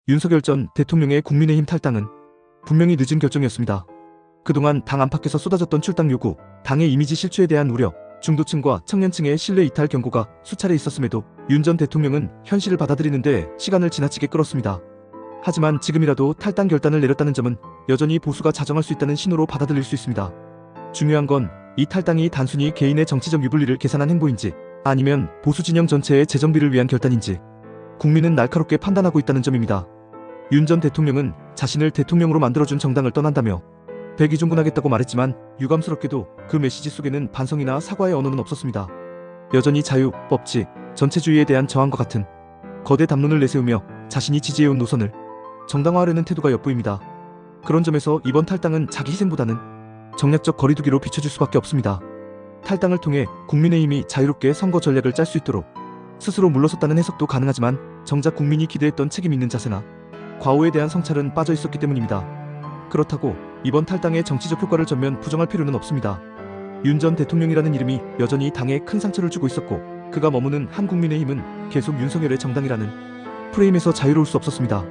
윤석열 전 대통령의 국민의힘 탈당은 분명히 늦은 결정이었습니다. 그동안 당 안팎에서 쏟아졌던 출당 요구, 당의 이미지 실추에 대한 우려, 중도층과 청년층의 신뢰 이탈 경고가 수차례 있었음에도 윤 전 대통령은 현실을 받아들이는 데 시간을 지나치게 끌었습니다. 하지만 지금이라도 탈당 결단을 내렸다는 점은 여전히 보수가 자정할 수 있다는 신호로 받아들일 수 있습니다. 중요한 건 이 탈당이 단순히 개인의 정치적 유불리를 계산한 행보인지 아니면 보수 진영 전체의 재정비를 위한 결단인지 국민은 날카롭게 판단하고 있다는 점입니다. 윤 전 대통령은 자신을 대통령으로 만들어준 정당을 떠난다며 백의종군하겠다고 말했지만 유감스럽게도 그 메시지 속에는 반성이나 사과의 언어는 없었습니다. 여전히 자유, 법치, 전체주의에 대한 저항과 같은 거대 담론을 내세우며 자신이 지지해온 노선을 정당화하려는 태도가 엿보입니다. 그런 점에서 이번 탈당은 자기 희생보다는 정략적 거리두기로 비춰질 수밖에 없습니다. 탈당을 통해 국민의힘이 자유롭게 선거 전략을 짤 수 있도록 스스로 물러섰다는 해석도 가능하지만 정작 국민이 기대했던 책임 있는 자세나 과오에 대한 성찰은 빠져 있었기 때문입니다. 그렇다고 이번 탈당의 정치적 효과를 전면 부정할 필요는 없습니다. 윤 전 대통령이라는 이름이 여전히 당에 큰 상처를 주고 있었고 그가 머무는 한국민의힘은 계속 윤석열의 정당이라는 프레임에서 자유로울 수 없었습니다.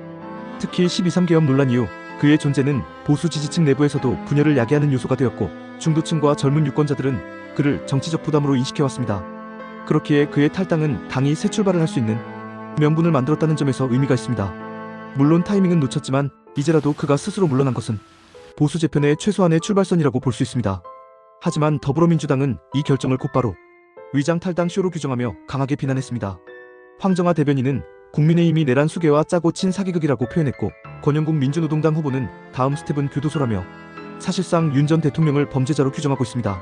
특히 12.3계엄 논란 이후 그의 존재는 보수 지지층 내부에서도 분열을 야기하는 요소가 되었고 중도층과 젊은 유권자들은 그를 정치적 부담으로 인식해왔습니다. 그렇기에 그의 탈당은 당이 새 출발을 할 수 있는 명분을 만들었다는 점에서 의미가 있습니다. 물론 타이밍은 놓쳤지만 이제라도 그가 스스로 물러난 것은 보수 재편의 최소한의 출발선이라고 볼 수 있습니다. 하지만 더불어민주당은 이 결정을 곧바로 위장 탈당 쇼로 규정하며 강하게 비난했습니다. 황정화 대변인은 국민의힘이 내란 수괴와 짜고 친 사기극이라고 표현했고 권영국 민주노동당 후보는 다음 스텝은 교도소라며 사실상 윤 전 대통령을 범죄자로 규정하고 있습니다.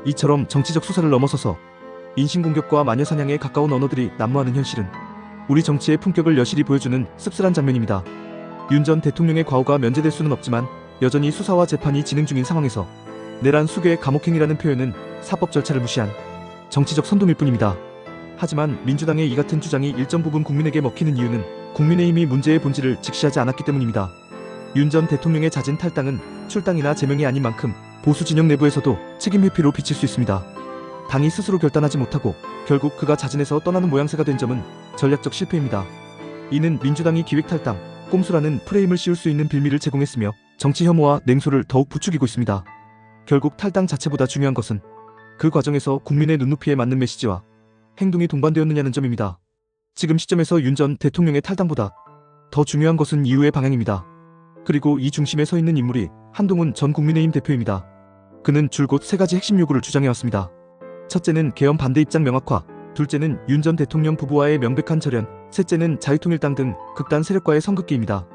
이처럼 정치적 수사를 넘어서서 인신공격과 마녀사냥에 가까운 언어들이 난무하는 현실은 우리 정치의 품격을 여실히 보여주는 씁쓸한 장면입니다. 윤 전 대통령의 과오가 면제될 수는 없지만 여전히 수사와 재판이 진행 중인 상황에서 내란 수괴의 감옥행이라는 표현은 사법 절차를 무시한 정치적 선동일 뿐입니다. 하지만 민주당의 이 같은 주장이 일정 부분 국민에게 먹히는 이유는 국민의힘이 문제의 본질을 직시하지 않았기 때문입니다. 윤 전 대통령의 잦은 탈당은 출당이나 제명이 아닌 만큼 보수 진영 내부에서도 책임 회피로 비칠 수 있습니다. 당이 스스로 결단하지 못하고 결국 그가 자진해서 떠나는 모양새가 된 점은 전략적 실패입니다. 이는 민주당이 기획 탈당, 꼼수라는 프레임을 씌울 수 있는 빌미를 제공했으며 정치 혐오와 냉소를 더욱 부추기고 있습니다. 결국 탈당 자체보다 중요한 것은 그 과정에서 국민의 눈높이에 맞는 메시지와 행동이 동반되었느냐는 점입니다. 지금 시점에서 윤 전 대통령의 탈당보다 더 중요한 것은 이후의 방향입니다. 그리고 이 중심에 서 있는 인물이 한동훈 전 국민의힘 대표입니다. 그는 줄곧 세 가지 핵심 요구를 주장해왔습니다. 첫째는 계엄 반대 입장 명확화, 둘째는 윤 전 대통령 부부와의 명백한 절연, 셋째는 자유통일당 등 극단 세력과의 선긋기입니다.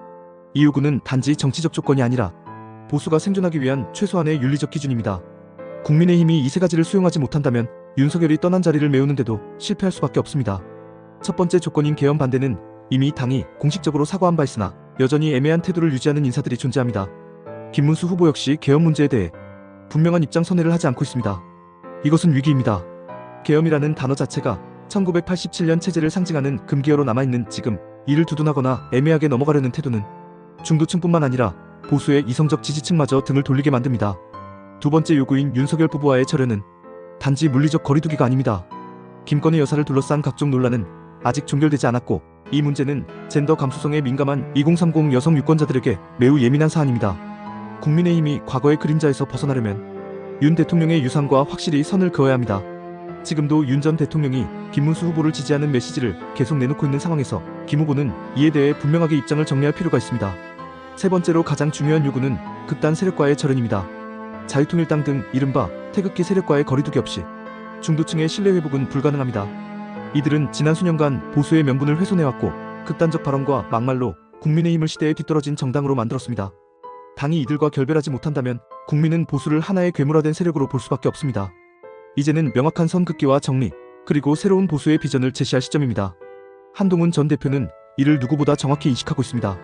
이 요구는 단지 정치적 조건이 아니라 보수가 생존하기 위한 최소한의 윤리적 기준입니다. 국민의힘이 이 세 가지를 수용하지 못한다면 윤석열이 떠난 자리를 메우는데도 실패할 수밖에 없습니다. 첫 번째 조건인 계엄 반대는 이미 당이 공식적으로 사과한 바 있으나 여전히 애매한 태도를 유지하는 인사들이 존재합니다. 김문수 후보 역시 계엄 문제에 대해 분명한 입장 선회를 하지 않고 있습니다. 이것은 위기입니다. 계엄이라는 단어 자체가 1987년 체제를 상징하는 금기어로 남아있는 지금 이를 두둔하거나 애매하게 넘어가려는 태도는 중도층뿐만 아니라 보수의 이성적 지지층마저 등을 돌리게 만듭니다. 두 번째 요구인 윤석열 부부와의 절연은 단지 물리적 거리두기가 아닙니다. 김건희 여사를 둘러싼 각종 논란은 아직 종결되지 않았고 이 문제는 젠더 감수성에 민감한 2030 여성 유권자들에게 매우 예민한 사안입니다. 국민의힘이 과거의 그림자에서 벗어나려면 윤 대통령의 유산과 확실히 선을 그어야 합니다. 지금도 윤 전 대통령이 김문수 후보를 지지하는 메시지를 계속 내놓고 있는 상황에서 김 후보는 이에 대해 분명하게 입장을 정리할 필요가 있습니다. 세 번째로 가장 중요한 요구는 극단 세력과의 절연입니다. 자유통일당 등 이른바 태극기 세력과의 거리두기 없이 중도층의 신뢰 회복은 불가능합니다. 이들은 지난 수년간 보수의 명분을 훼손해왔고 극단적 발언과 막말로 국민의힘을 시대에 뒤떨어진 정당으로 만들었습니다. 당이 이들과 결별하지 못한다면 국민은 보수를 하나의 괴물화된 세력으로 볼 수밖에 없습니다. 이제는 명확한 선긋기와 정리, 그리고 새로운 보수의 비전을 제시할 시점입니다. 한동훈 전 대표는 이를 누구보다 정확히 인식하고 있습니다.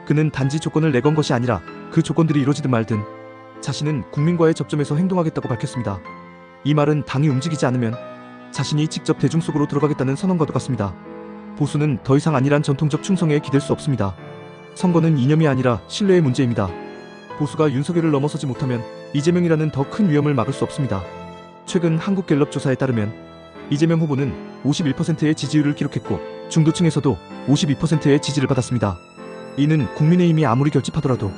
그는 단지 조건을 내건 것이 아니라 그 조건들이 이루어지든 말든 자신은 국민과의 접점에서 행동하겠다고 밝혔습니다. 이 말은 당이 움직이지 않으면 자신이 직접 대중 속으로 들어가겠다는 선언과도 같습니다. 보수는 더 이상 안일한 전통적 충성에 기댈 수 없습니다. 선거는 이념이 아니라 신뢰의 문제입니다. 보수가 윤석열을 넘어서지 못하면 이재명이라는 더 큰 위험을 막을 수 없습니다. 최근 한국갤럽 조사에 따르면 이재명 후보는 51%의 지지율을 기록했고 중도층에서도 52%의 지지를 받았습니다. 이는 국민의힘이 아무리 결집하더라도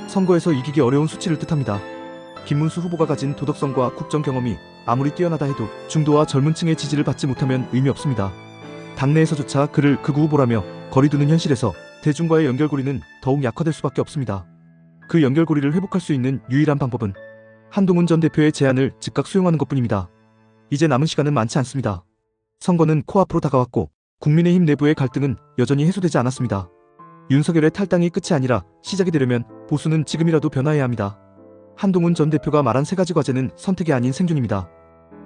선거에서 이기기 어려운 수치를 뜻합니다. 김문수 후보가 가진 도덕성과 국정 경험이 아무리 뛰어나다 해도 중도와 젊은 층의 지지를 받지 못하면 의미 없습니다. 당내에서조차 그를 극우 후보라며 거리두는 현실에서 대중과의 연결고리는 더욱 약화될 수밖에 없습니다. 그 연결고리를 회복할 수 있는 유일한 방법은 한동훈 전 대표의 제안을 즉각 수용하는 것뿐입니다. 이제 남은 시간은 많지 않습니다. 선거는 코앞으로 다가왔고 국민의힘 내부의 갈등은 여전히 해소되지 않았습니다. 윤석열의 탈당이 끝이 아니라 시작이 되려면 보수는 지금이라도 변화해야 합니다. 한동훈 전 대표가 말한 3가지 과제는 선택이 아닌 생존입니다.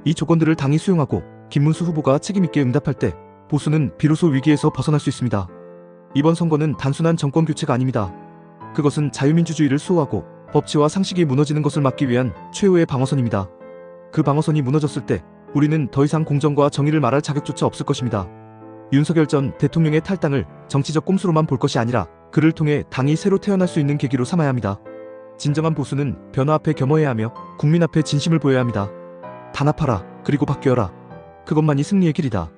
이 조건들을 당이 수용하고 김문수 후보가 책임있게 응답할 때 보수는 비로소 위기에서 벗어날 수 있습니다. 이번 선거는 단순한 정권 교체가 아닙니다. 그것은 자유민주주의를 수호하고 법치와 상식이 무너지는 것을 막기 위한 최후의 방어선입니다. 그 방어선이 무너졌을 때 우리는 더 이상 공정과 정의를 말할 자격조차 없을 것입니다. 윤석열 전 대통령의 탈당을 정치적 꼼수로만 볼 것이 아니라 그를 통해 당이 새로 태어날 수 있는 계기로 삼아야 합니다. 진정한 보수는 변화 앞에 겸허해야 하며 국민 앞에 진심을 보여야 합니다. 단합하라, 그리고 바뀌어라. 그것만이 승리의 길이다.